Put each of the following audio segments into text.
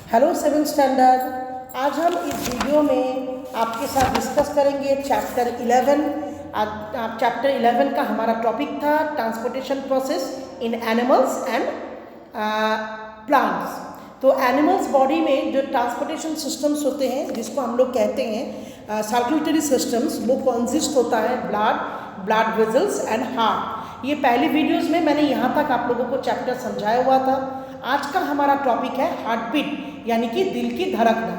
Hello seventh standard. आज हम इस वीडियो में आपके साथ डिस्कस करेंगे चैप्टर 11। आप चैप्टर 11 का हमारा टॉपिक था transportation process in animals and plants. तो एनिमल्स बॉडी में जो ट्रांसपोर्टेशन सिस्टम्स होते हैं जिसको हम लोग कहते हैं सर्कुलेटरी सिस्टम्स, वो कंसिस्ट होता है ब्लड वेजल्स एंड हार्ट। ये पहली वीडियोस में मैंने यहाँ तक आप लोगों को चैप्टर समझाया हुआ था। आज का हमारा टॉपिक है हार्ट बीट, यानी कि दिल की धड़कना।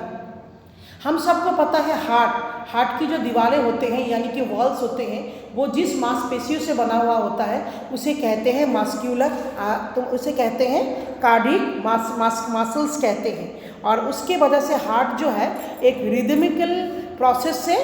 हम सबको पता है हार्ट की जो दीवारें होते हैं यानी कि वॉल्स होते हैं, वो जिस मांसपेशियों से बना हुआ होता है उसे कहते हैं मास्क्यूलर, तो उसे कहते हैं कार्डियक मसल्स कहते हैं। और उसके वजह से हार्ट जो है एक रिदमिकल प्रोसेस से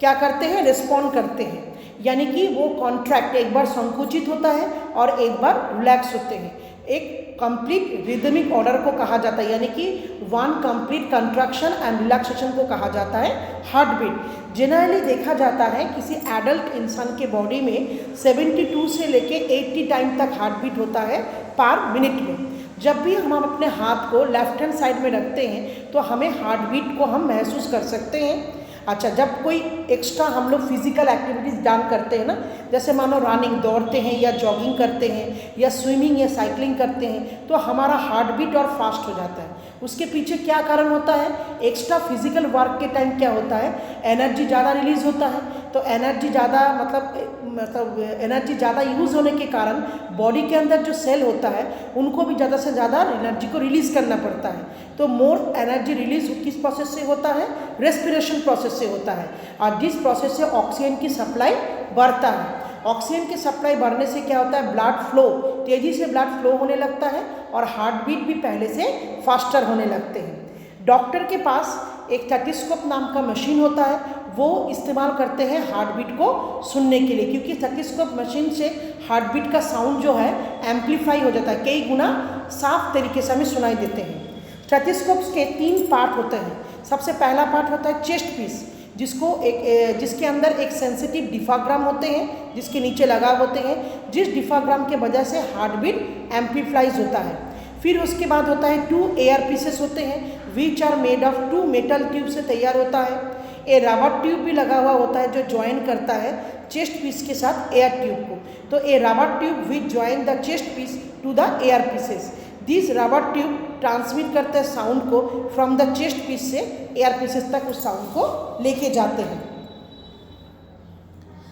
क्या करते हैं, रिस्पॉन्ड करते हैं, यानी कि वो कॉन्ट्रैक्ट एक बार संकुचित होता है और एक बार रिलैक्स होते हैं। एक कंप्लीट रिदमिक ऑर्डर को कहा जाता है, यानी कि one complete contraction and relaxation को कहा जाता है हार्ट बीट। जनरली देखा जाता है किसी एडल्ट इंसान के बॉडी में 72 से लेके 80 टाइम तक हार्ट बीट होता है पर मिनट में। जब भी हम अपने हाथ को लेफ्ट हैंड साइड में रखते हैं तो हमें हार्ट बीट को हम महसूस कर सकते हैं। अच्छा, जब कोई एक्स्ट्रा हम लोग फिजिकल एक्टिविटीज़ डन करते हैं ना, जैसे मानो रनिंग, दौड़ते हैं या जॉगिंग करते हैं या स्विमिंग या साइकिलिंग करते हैं, तो हमारा हार्ट बीट और फास्ट हो जाता है। उसके पीछे क्या कारण होता है? एक्स्ट्रा फिजिकल वर्क के टाइम क्या होता है, एनर्जी ज़्यादा रिलीज होता है। तो एनर्जी ज़्यादा मतलब एनर्जी ज़्यादा यूज़ होने के कारण बॉडी के अंदर जो सेल होता है उनको भी ज़्यादा से ज़्यादा एनर्जी को रिलीज़ करना पड़ता है। तो मोर एनर्जी रिलीज किस प्रोसेस से होता है? रेस्पिरेशन प्रोसेस से होता है। और जिस प्रोसेस से ऑक्सीजन की सप्लाई बढ़ता है। ऑक्सीजन की सप्लाई बढ़ने से क्या होता है, ब्लड फ्लो, तेज़ी से ब्लड फ्लो होने लगता है और हार्ट बीट भी पहले से फास्टर होने लगते हैं। डॉक्टर के पास एक स्टेथोस्कोप नाम का मशीन होता है, वो इस्तेमाल करते हैं हार्ट बीट को सुनने के लिए, क्योंकि स्टेथोस्कोप मशीन से हार्ट बीट का साउंड जो है एम्पलीफाई हो जाता है, कई गुना साफ तरीके से हमें सुनाई देते हैं। स्टेथोस्कोप्स के 3 पार्ट होते हैं। सबसे पहला पार्ट होता है चेस्ट पीस, जिसके अंदर एक सेंसिटिव डिफाग्राम होते हैं जिसके नीचे लगा होते हैं, जिस डिफाग्राम के वजह से हार्ट बीट एम्पलीफाइज होता है। फिर उसके बाद होता है 2 एयर पीसेस होते हैं which are made of 2 metal tube से तैयार होता है। ए रबर ट्यूब भी लगा हुआ होता है जो ज्वाइन करता है चेस्ट पीस के साथ एयर ट्यूब को। तो a rubber tube which join the chest piece to the ear pieces. This rubber tube transmit करते हैं साउंड को फ्रॉम द चेस्ट पीस से एयर पीसेस तक उस साउंड को लेके जाते हैं।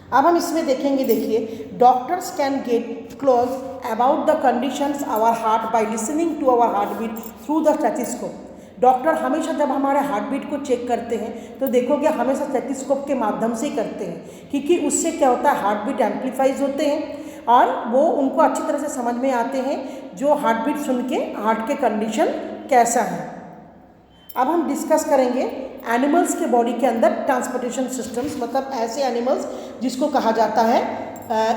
अब हम इसमें देखेंगे, देखिए, doctors can get close about the conditions our heart by listening to our heart beat through the stethoscope. Doctor हमेशा जब हमारे हार्ट बीट को चेक करते हैं तो देखोगे हमेशा स्टेथोस्कोप के माध्यम से ही करते हैं, क्योंकि उससे क्या होता है, हार्ट बीट एम्पलीफाइज होते हैं और वो उनको अच्छी तरह से समझ में आते हैं जो हार्ट बीट सुन के हार्ट के कंडीशन कैसा है। अब हम डिस्कस करेंगे एनिमल्स के बॉडी के अंदर ट्रांसपोर्टेशन सिस्टम्स, मतलब ऐसे एनिमल्स जिसको कहा जाता है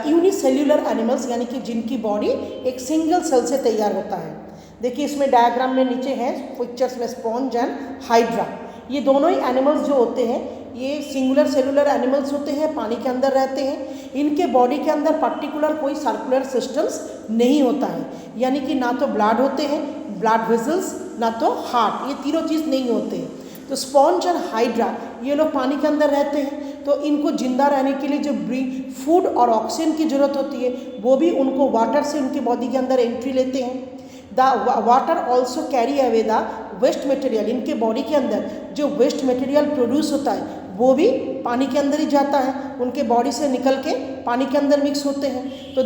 यूनिसेल्यूलर एनिमल्स, यानी कि जिनकी बॉडी एक सिंगल सेल से तैयार होता है। देखिए इसमें डायग्राम में नीचे है पिक्चर्स में स्पॉन्ज एंड हाइड्रा। ये दोनों ही एनिमल्स जो होते हैं ये सिंगुलर सेलुलर एनिमल्स होते हैं, पानी के अंदर रहते हैं। इनके बॉडी के अंदर पर्टिकुलर कोई सर्कुलर सिस्टम्स नहीं होता है, यानी कि ना तो ब्लड होते हैं, ब्लड वेसल्स, ना तो हार्ट, ये तीनों चीज़ नहीं होते हैं। तो स्पॉन्ज और हाइड्रा ये लोग पानी के अंदर रहते हैं, तो इनको जिंदा रहने के लिए जो फूड और ऑक्सीजन की ज़रूरत होती है वो भी उनको वाटर से उनकी बॉडी के अंदर एंट्री लेते हैं। The water also carry away the waste material. इनके बॉडी के अंदर जो वेस्ट मटेरियल प्रोड्यूस होता है वो भी पानी के अंदर ही जाता है, उनके बॉडी से निकल के पानी के अंदर मिक्स होते हैं। तो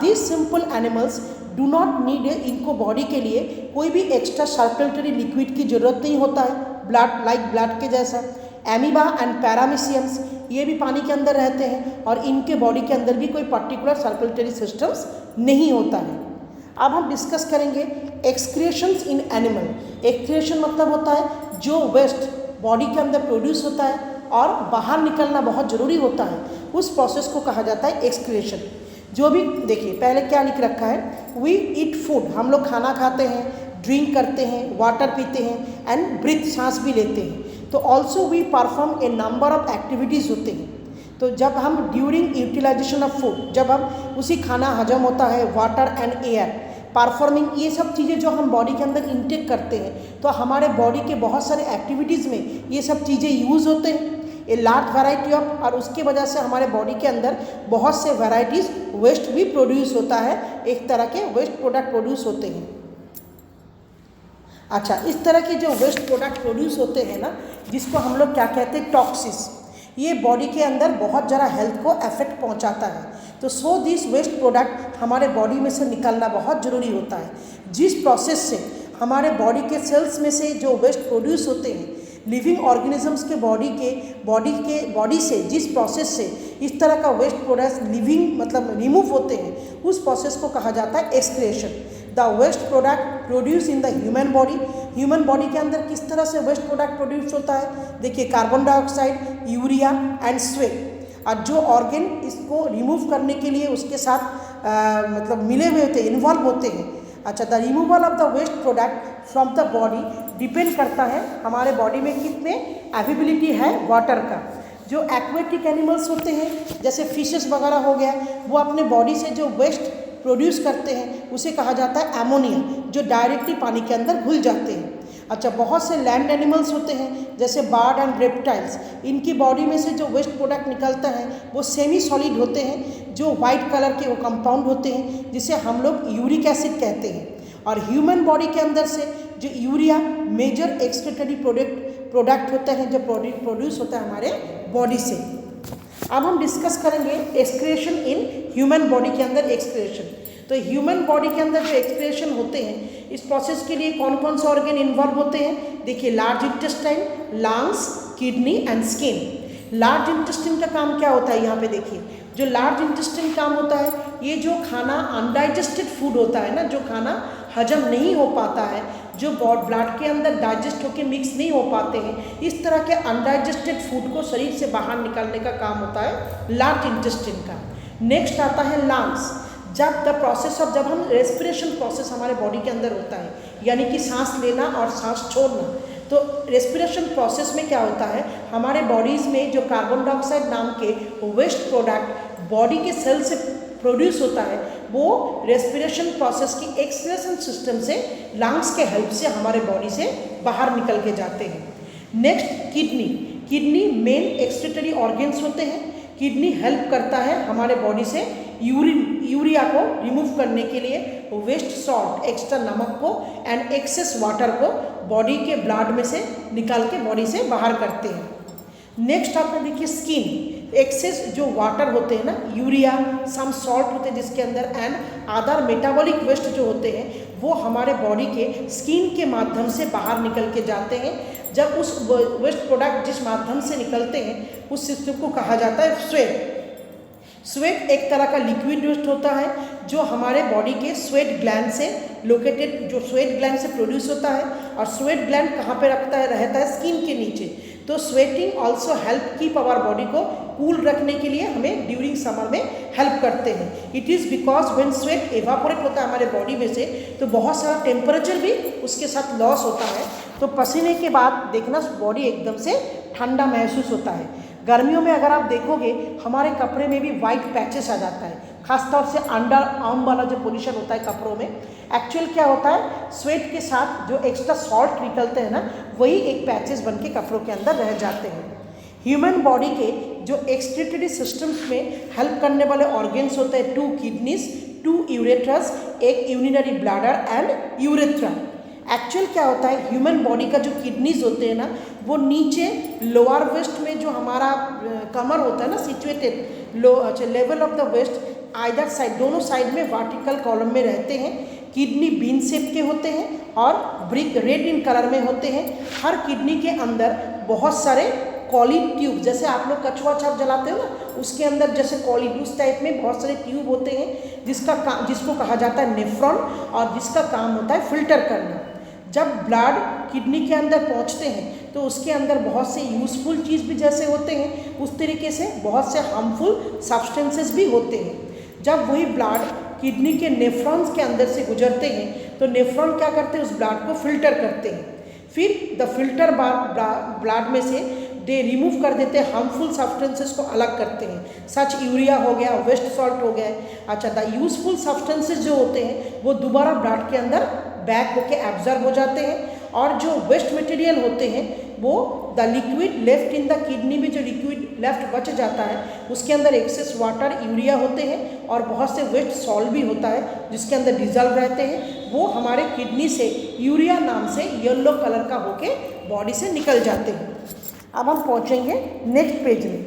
this simple animals do not need, इनको बॉडी के लिए कोई भी एक्स्ट्रा सर्कुलेटरी लिक्विड की ज़रूरत नहीं होता है, ब्लड के जैसा। एमीबा एंड पैरामीशियम्स ये भी पानी के अंदर रहते हैं और इनके बॉडी के अंदर भी कोई पर्टिकुलर सर्कुलेटरी सिस्टम्स नहीं होता है। अब हम डिस्कस करेंगे एक्सक्रिएशंस इन एनिमल। एक्सक्रिएशन मतलब होता है जो वेस्ट बॉडी के अंदर प्रोड्यूस होता है और बाहर निकलना बहुत ज़रूरी होता है, उस प्रोसेस को कहा जाता है एक्सक्रिएशन। जो भी देखिए पहले क्या लिख रखा है, वी ईट फूड, हम लोग खाना खाते हैं, ड्रिंक करते हैं, वाटर पीते हैं एंड ब्रीथ, सांस भी लेते हैं। तो also we perform a number of activities होते हैं। तो जब हम ड्यूरिंग यूटिलाइजेशन ऑफ फूड, जब हम उसी खाना हजम होता है, वाटर एंड एयर, परफॉर्मिंग, ये सब चीज़ें जो हम बॉडी के अंदर इनटेक करते हैं तो हमारे बॉडी के बहुत सारे एक्टिविटीज़ में ये सब चीज़ें यूज़ होते हैं, ए लार्ज वैरायटी ऑफ, और उसके वजह से हमारे बॉडी के अंदर बहुत से वैराइटीज़ वेस्ट भी प्रोड्यूस होता है, एक तरह के वेस्ट प्रोडक्ट प्रोड्यूस होते हैं। अच्छा, इस तरह के जो वेस्ट प्रोडक्ट प्रोड्यूस होते हैं ना, जिसको हम लोग क्या कहते हैं, टॉक्सिस, ये बॉडी के अंदर बहुत ज़्यादा हेल्थ को अफेक्ट पहुंचाता है। तो सो दिस वेस्ट प्रोडक्ट हमारे बॉडी में से निकलना बहुत ज़रूरी होता है। जिस प्रोसेस से हमारे बॉडी के सेल्स में से जो वेस्ट प्रोड्यूस होते हैं, लिविंग ऑर्गेनिजम्स के बॉडी से जिस प्रोसेस से इस तरह का वेस्ट प्रोडक्ट लिविंग मतलब रिमूव होते हैं, उस प्रोसेस को कहा जाता है excretion. The waste product produce in the human body, human body के अंदर किस तरह से वेस्ट प्रोडक्ट प्रोड्यूस होता है, देखिए carbon dioxide, urea and sweat. और जो ऑर्गेन इसको रिमूव करने के लिए उसके साथ मतलब मिले हुए होते हैं, इन्वॉल्व होते हैं। अच्छा, the removal of the waste product from the body depend करता है हमारे बॉडी में कितने अवेलेबिलिटी है वाटर का। जो एक्वेटिक एनिमल्स होते हैं जैसे फिशेस वगैरह हो गया, वो अपने बॉडी से जो वेस्ट प्रोड्यूस करते हैं उसे कहा जाता है एमोनिया, जो डायरेक्टली पानी के अंदर घुल जाते हैं। अच्छा, बहुत से लैंड एनिमल्स होते हैं जैसे बर्ड एंड रेप्टाइल्स, इनकी बॉडी में से जो वेस्ट प्रोडक्ट निकलता है वो सेमी सॉलिड होते हैं, जो वाइट कलर के वो कंपाउंड होते हैं, जिसे हम लोग यूरिक एसिड कहते हैं। और ह्यूमन बॉडी के अंदर से जो यूरिया मेजर एक्सक्रीटरी प्रोडक्ट होते हैं जो प्रोड्यूस होता है हमारे बॉडी से। अब हम डिस्कस करेंगे एक्सक्रिएशन इन ह्यूमन बॉडी के अंदर एक्सक्रिएशन। तो ह्यूमन बॉडी के अंदर जो एक्सक्रिएशन होते हैं, इस प्रोसेस के लिए कौन कौन से ऑर्गन इन्वॉल्व होते हैं, देखिए large intestine, lungs, kidney and skin. Large intestine का काम क्या होता है, यहाँ पे देखिए जो लार्ज इंटेस्टाइन काम होता है, ये जो खाना अनडाइजेस्टेड फूड होता है ना, जो खाना हजम नहीं हो पाता है, जो ब्लड के अंदर डाइजेस्ट होकर मिक्स नहीं हो पाते हैं, इस तरह के अनडाइजेस्टेड फूड को शरीर से बाहर निकालने का काम होता है लार्ज इंटेस्टाइन का। नेक्स्ट आता है लंग्स। जब हम रेस्पिरेशन प्रोसेस हमारे बॉडी के अंदर होता है, यानी कि सांस लेना और सांस छोड़ना, तो रेस्पिरेशन प्रोसेस में क्या होता है, हमारे बॉडीज़ में जो कार्बन डाइऑक्साइड नाम के वेस्ट प्रोडक्ट बॉडी के सेल से प्रोड्यूस होता है, वो रेस्पिरेशन प्रोसेस की एक्सक्रीशन सिस्टम से लंग्स के हेल्प से हमारे बॉडी से बाहर निकल के जाते हैं। Next kidney main excretory organs होते हैं। किडनी हेल्प करता है हमारे बॉडी से यूरिया को रिमूव करने के लिए, वेस्ट सॉल्ट एक्स्ट्रा नमक को एंड एक्सेस वाटर को बॉडी के ब्लड में से निकाल के बॉडी से बाहर करते हैं। नेक्स्ट आपका देखिए स्किन। एक्सेस जो वाटर होते हैं ना, यूरिया, सम सॉल्ट होते हैं जिसके अंदर एंड अदर मेटाबॉलिक वेस्ट जो होते हैं, वो हमारे बॉडी के स्किन के माध्यम से बाहर निकल के जाते हैं। जब उस वेस्ट प्रोडक्ट जिस माध्यम से निकलते हैं उस सिस्टम को कहा जाता है स्वेट। स्वेट एक तरह का लिक्विड वेस्ट होता है जो हमारे बॉडी के स्वेट ग्लैंड से लोकेटेड, जो स्वेट ग्लैंड से प्रोड्यूस होता है। और स्वेट ग्लैंड कहाँ पे रहता है स्किन के नीचे। तो sweating also help keep our body को कूल रखने के लिए हमें ड्यूरिंग समर में हेल्प करते हैं। It is because when sweat evaporate होता है हमारे बॉडी में से, तो बहुत सारा टेम्परेचर भी उसके साथ लॉस होता है। तो पसीने के बाद देखना बॉडी एकदम से ठंडा महसूस होता है। गर्मियों में अगर आप देखोगे हमारे कपड़े में भी वाइट पैचेस आ जाता है, खासतौर से अंडर आर्म वाला जो पोजीशन होता है कपड़ों में। एक्चुअल क्या होता है, स्वेट के साथ जो एक्स्ट्रा सॉल्ट निकलते हैं ना, वही एक पैचेस बन के कपड़ों के अंदर रह जाते हैं। ह्यूमन बॉडी के जो एक्सक्रीटरी सिस्टम्स में हेल्प करने वाले ऑर्गन्स होते हैं 2 किडनीज, 2 यूरेट्रस, एक urinary bladder and urethra. Actual क्या होता है, ह्यूमन बॉडी का जो किडनीज होते हैं ना, वो नीचे लोअर वेस्ट में जो हमारा कमर होता है ना situated level of the waist either side, दोनों साइड में वर्टिकल कॉलम में रहते हैं। किडनी बीन शेप के होते हैं और ब्रिक रेड इन कलर में होते हैं। हर किडनी के अंदर बहुत सारे कॉलिड ट्यूब, जैसे आप लोग कछुआ छाप जलाते हो ना, उसके अंदर जैसे कॉलिड उस टाइप में बहुत सारे ट्यूब होते हैं जिसको कहा जाता है नेफ्रॉन, और जिसका काम होता है फिल्टर करना। जब ब्लड किडनी के अंदर पहुंचते हैं तो उसके अंदर बहुत से यूज़फुल चीज़ भी जैसे होते हैं, उस तरीके से बहुत से हार्मफुल सब्सटेंसेस भी होते हैं। जब वही ब्लड किडनी के नेफ्रॉन्स के अंदर से गुजरते हैं तो नेफ्रॉन क्या करते हैं, उस ब्लड को फिल्टर करते हैं। फिर द फिल्टर ब्लड में से दे रिमूव कर देते हैं, हार्मफुल सब्सटेंसेस को अलग करते हैं, सच यूरिया हो गया, वेस्ट सॉल्ट हो गया। अच्छा, द यूजफुल सब्सटेंसेस जो होते हैं वो दोबारा ब्लड के अंदर बैक होके एब्जॉर्ब हो जाते हैं, और जो वेस्ट मटेरियल होते हैं वो the liquid left in the kidney में जो लिक्विड लेफ्ट बच जाता है उसके अंदर एक्सेस वाटर यूरिया होते हैं और बहुत से वेस्ट सॉल्ट भी होता है जिसके अंदर डिजॉल्व रहते हैं, वो हमारे किडनी से यूरिया नाम से येलो कलर का होके बॉडी से निकल जाते हैं। अब हम पहुंचेंगे नेक्स्ट पेज में।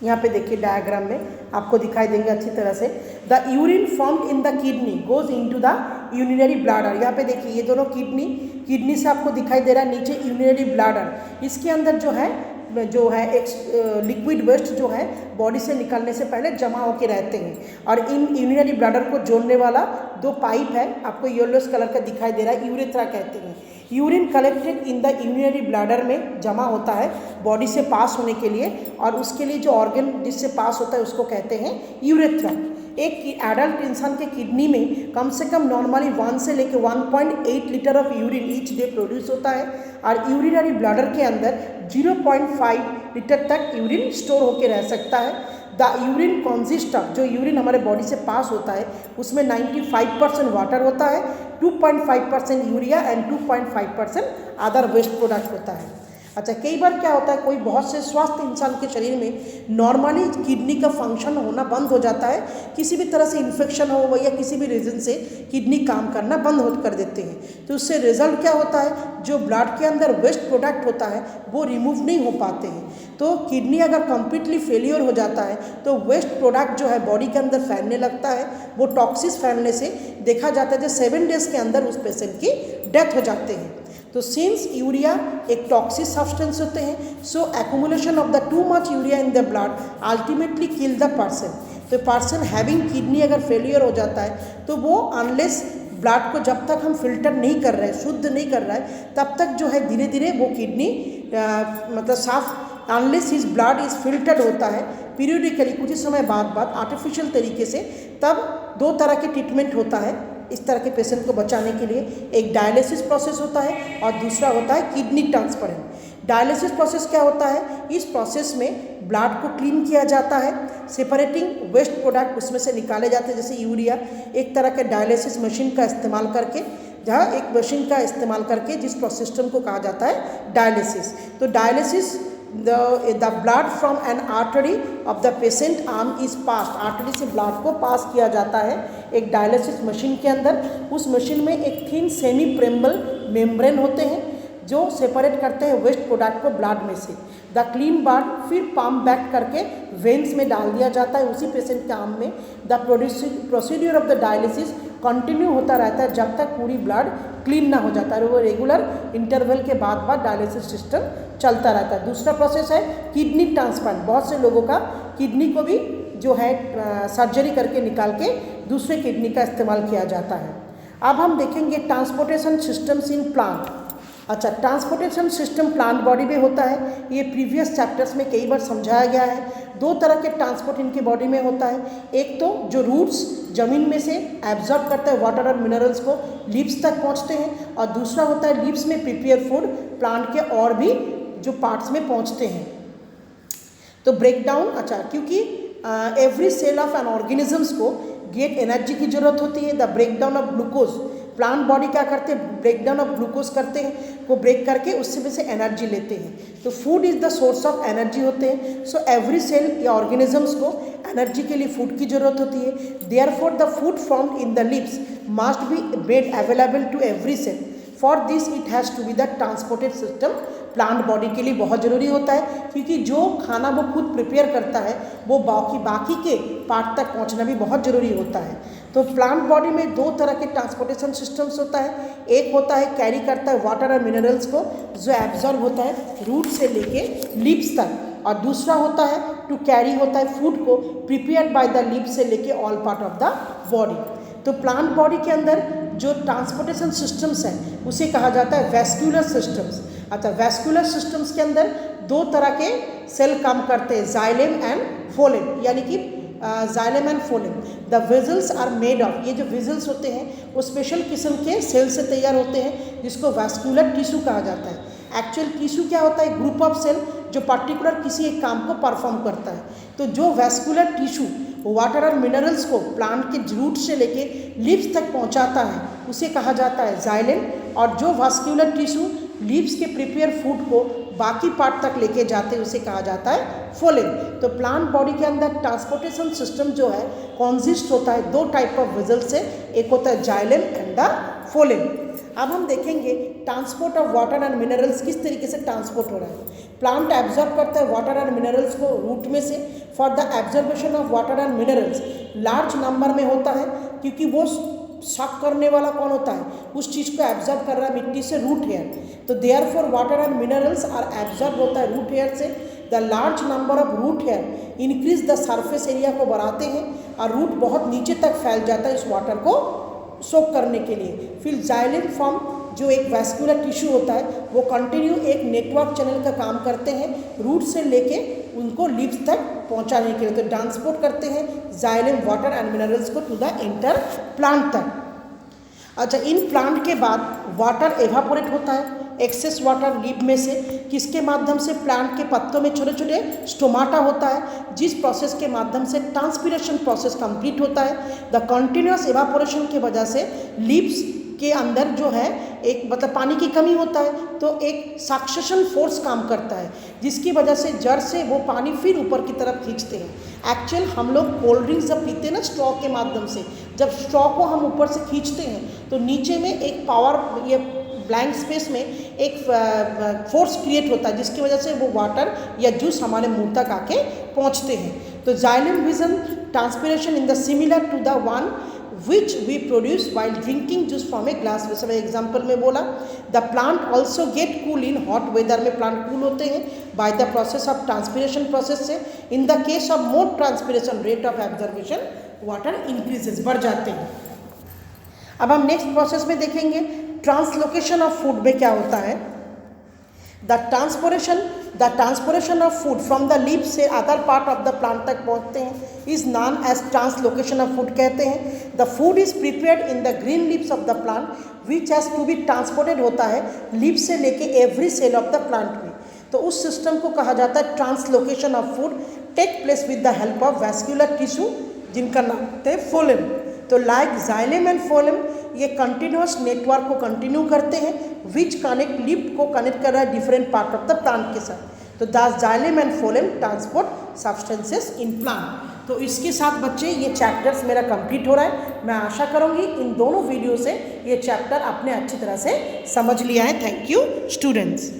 यहाँ पे देखिए डायग्राम में आपको दिखाई देंगे अच्छी तरह से। The urine formed in the kidney goes into the urinary bladder. यहाँ पे देखिए ये दोनों किडनी से आपको दिखाई दे रहा है, नीचे यूरिनरी ब्लैडर, इसके अंदर जो है एक लिक्विड वेस्ट जो है बॉडी से निकलने से पहले जमा होके रहते हैं, और इन यूरिनरी ब्लैडर को जोड़ने वाला 2 पाइप है, आपको येलोस कलर का दिखाई दे रहा है, यूरेथ्रा कहते हैं। Urine collected in the urinary bladder में जमा होता है बॉडी से पास होने के लिए, और उसके लिए जो ऑर्गन जिससे पास होता है उसको कहते हैं यूरेथ्रा। एक एडल्ट इंसान के किडनी में कम से कम नॉर्मली 1 से लेकर 1.8 litre of urine each day produce होता है, और यूरिनरी ब्लैडर के अंदर 0.5 लीटर तक यूरिन स्टोर होकर रह सकता है। द यूरिन कॉन्सिस्ट ऑफ, जो यूरिन हमारे बॉडी से पास होता है उसमें 95% वाटर होता है, 2.5% urea and 2.5% other waste product होता है। अच्छा, कई बार क्या होता है, कोई बहुत से स्वस्थ इंसान के शरीर में नॉर्मली किडनी का फंक्शन होना बंद हो जाता है, किसी भी तरह से इन्फेक्शन हो या किसी भी रीज़न से किडनी काम करना बंद कर देते हैं, तो उससे रिजल्ट क्या होता है, जो ब्लड के अंदर वेस्ट प्रोडक्ट होता है वो रिमूव नहीं हो पाते हैं। तो किडनी अगर कम्प्लीटली फेलियर हो जाता है तो वेस्ट प्रोडक्ट जो है बॉडी के अंदर फैलने लगता है, वो टॉक्सिस फैलने से देखा जाता है कि 7 डेज के अंदर उस पेशेंट की डेथ हो जाते हैं। तो सिंस यूरिया एक टॉक्सिक सब्सटेंस होते हैं, so accumulation of the too much urea in the blood ultimately kill the person. तो पर्सन हैविंग किडनी अगर फेलियर हो जाता है तो वो अनलेस ब्लड को जब तक हम फिल्टर नहीं कर रहे हैं, शुद्ध नहीं कर रहा है, तब तक जो है धीरे धीरे वो किडनी मतलब साफ, unless his blood is filtered होता है पीरियडिकली, कुछ ही समय बाद आर्टिफिशियल तरीके से, तब 2 तरह के ट्रीटमेंट होता है इस तरह के पेशेंट को बचाने के लिए। एक डायलिसिस प्रोसेस होता है और दूसरा होता है किडनी ट्रांसप्लांट। डायलिसिस प्रोसेस क्या होता है, इस प्रोसेस में ब्लड को क्लीन किया जाता है, सेपरेटिंग वेस्ट प्रोडक्ट उसमें से निकाले जाते हैं, जैसे यूरिया, एक तरह के डायलिसिस मशीन का इस्तेमाल करके, जहाँ एक मशीन का इस्तेमाल करके जिस सिस्टम को कहा जाता है डायलिसिस। तो dialysis the blood from an artery of the patient arm is passed, artery से ब्लड को पास किया जाता है एक डायलिसिस मशीन के अंदर। उस मशीन में एक थिन सेमी प्रेम्बल मेम्ब्रेन होते हैं जो सेपरेट करते हैं वेस्ट प्रोडक्ट को ब्लड में से। द क्लीन ब्लड फिर पंप बैक करके वेन्स में डाल दिया जाता है उसी पेशेंट के आर्म में। The procedure of the dialysis continue होता रहता है जब तक पूरी ब्लड क्लीन ना हो जाता है, वो रेगुलर इंटरवल के बाद डायलिसिस सिस्टम चलता रहता है। दूसरा प्रोसेस है किडनी ट्रांसप्लांट। बहुत से लोगों का किडनी को भी जो है सर्जरी करके निकाल के दूसरे किडनी का इस्तेमाल किया जाता है। अब हम देखेंगे ट्रांसपोर्टेशन सिस्टम्स इन प्लांट। अच्छा, ट्रांसपोर्टेशन सिस्टम प्लांट बॉडी में होता है, ये प्रीवियस चैप्टर्स में कई बार समझाया गया है। 2 तरह के ट्रांसपोर्ट इनके बॉडी में होता है, एक तो जो रूट्स जमीन में से एब्जॉर्ब करता है वाटर और मिनरल्स को, लीव्स तक पहुंचते हैं, और दूसरा होता है लीव्स में प्रिपेयर फूड प्लांट के और भी जो पार्ट्स में पहुंचते हैं। तो ब्रेक डाउन, अच्छा, क्योंकि every cell of an organisms को गेट एनर्जी की जरूरत होती है। The break down of glucose, plant body क्या करते हैं, ब्रेक डाउन ऑफ ग्लूकोज करते हैं, को ब्रेक करके उससे में से एनर्जी लेते हैं। तो food is the source of energy होते हैं। सो एवरी सेल या ऑर्गेनिजम्स को एनर्जी के लिए फूड की जरूरत होती है। Therefore the food formed in the leaves must be made available to every cell. For this it has to be the transported system. Plant body के लिए बहुत ज़रूरी होता है क्योंकि जो खाना वो खुद प्रिपेयर करता है वो बाकी के पार्ट तक पहुंचना भी बहुत ज़रूरी होता है। तो प्लांट बॉडी में 2 तरह के ट्रांसपोर्टेशन सिस्टम्स होता है। एक होता है कैरी करता है वाटर और मिनरल्स को जो एब्जॉर्ब होता है रूट से लेके लीव्स तक, और दूसरा होता है टू कैरी होता है फूड को प्रिपेयर्ड बाय द लीव्स से लेके all part of the body. तो प्लांट बॉडी के अंदर जो ट्रांसपोर्टेशन सिस्टम्स हैं उसे कहा जाता है वैस्कुलर सिस्टम्स। अच्छा, वैस्कुलर सिस्टम्स के अंदर 2 तरह के सेल काम करते हैं, जाइलेम एंड फोलेम, यानी कि xylem and phloem. The vessels are made of, ये जो वेजल्स होते हैं वो स्पेशल किस्म के सेल से तैयार होते हैं जिसको वैस्कुलर टिश्यू कहा जाता है। एक्चुअल टिश्यू क्या होता है? ग्रुप ऑफ सेल जो पर्टिकुलर किसी एक काम को परफॉर्म करता है। तो जो वैस्कुलर टिश्यू वाटर और मिनरल्स को प्लांट के रूट से लेके लीव्स तक पहुंचाता है उसे कहा जाता है जाइलम, और जो वैस्कुलर टिश्यू लीव्स के प्रिपेयर फूड को बाकी पार्ट तक लेके जाते हैं उसे कहा जाता है फोलेम। तो प्लांट बॉडी के अंदर ट्रांसपोर्टेशन सिस्टम जो है कॉन्सिस्ट होता है दो टाइप ऑफ वेजल से, एक होता है जाइलम एंड द फोलेम। अब हम देखेंगे transport of water and minerals किस तरीके से ट्रांसपोर्ट हो रहा है। प्लांट एब्जॉर्ब करता है वाटर एंड मिनरल्स को रूट में से। For the absorption of water and minerals large number में होता है, क्योंकि वो शक करने वाला कौन होता है? उस चीज़ को एब्जॉर्ब कर रहा है मिट्टी से, रूट हेयर। तो therefore water and minerals are absorb होता है रूट हेयर से। The large number of root hair increase the surface area को बढ़ाते हैं और रूट बहुत नीचे तक फैल जाता है इस वाटर को सोक करने के लिए। फिर जाइलम फॉर्म जो एक वैस्कुलर टिश्यू होता है वो कंटिन्यू एक नेटवर्क चैनल का काम करते हैं रूट से लेके उनको लीव्स तक पहुंचाने के लिए। तो ट्रांसपोर्ट करते हैं जाइलम वाटर एंड मिनरल्स को टू द इंटर प्लांट तक। अच्छा, इन प्लांट के बाद वाटर एवापोरेट होता है, एक्सेस वाटर लीव में से, किसके माध्यम से? प्लांट के पत्तों में छोटे छोटे स्टोमाटा होता है जिस प्रोसेस के माध्यम से ट्रांसपिरेशन प्रोसेस कंप्लीट होता है। द कंटिन्यूअस एवापोरेशन की वजह से लीव्स के अंदर जो है एक मतलब पानी की कमी होता है तो एक सक्सेशन फोर्स काम करता है जिसकी वजह से जड़ से वो पानी फिर ऊपर की तरफ खींचते हैं। एक्चुअल हम लोग कोल्ड ड्रिंक्स जब पीते हैं ना स्ट्रॉ के माध्यम से, जब स्ट्रॉ को हम ऊपर से खींचते हैं तो नीचे में एक पावर, ये ब्लैंक स्पेस में एक फोर्स क्रिएट होता है जिसकी वजह से वो वाटर या जूस हमारे मुंह तक आके पहुंचते हैं। तो xylem vision transpiration in the similar to the one which we produce while drinking juice from a glass। जैसे मैं एग्जाम्पल में बोला, the plant also get cool in hot weather में प्लांट कूल होते हैं by the process of transpiration process से। In the case of more transpiration rate of absorption water increases, बढ़ जाते हैं। अब हम नेक्स्ट प्रोसेस में देखेंगे ट्रांसलोकेशन ऑफ फूड में क्या होता है। The transportation of food from the leaf से other part of the plant तक पहुंचते हैं is known as translocation of food कहते हैं। The food is prepared in the green leaves of the plant which has to be transported होता है leaf से लेके every cell of the plant में। तो उस सिस्टम को कहा जाता है translocation of food take place with the help of vascular tissue जिनका नाम होता है फोलेम। तो लाइक जाइलम एंड फोलेम ये कंटिन्यूअस नेटवर्क को कंटिन्यू करते हैं विच कनेक्ट लीफ को कनेक्ट कर रहा है different part of the plant के साथ। तो the xylem and phloem transport substances in plant. तो इसके साथ बच्चे ये चैप्टर्स मेरा कंप्लीट हो रहा है। मैं आशा करूँगी इन दोनों वीडियो से ये चैप्टर आपने अच्छी तरह से समझ लिया है। Thank you students.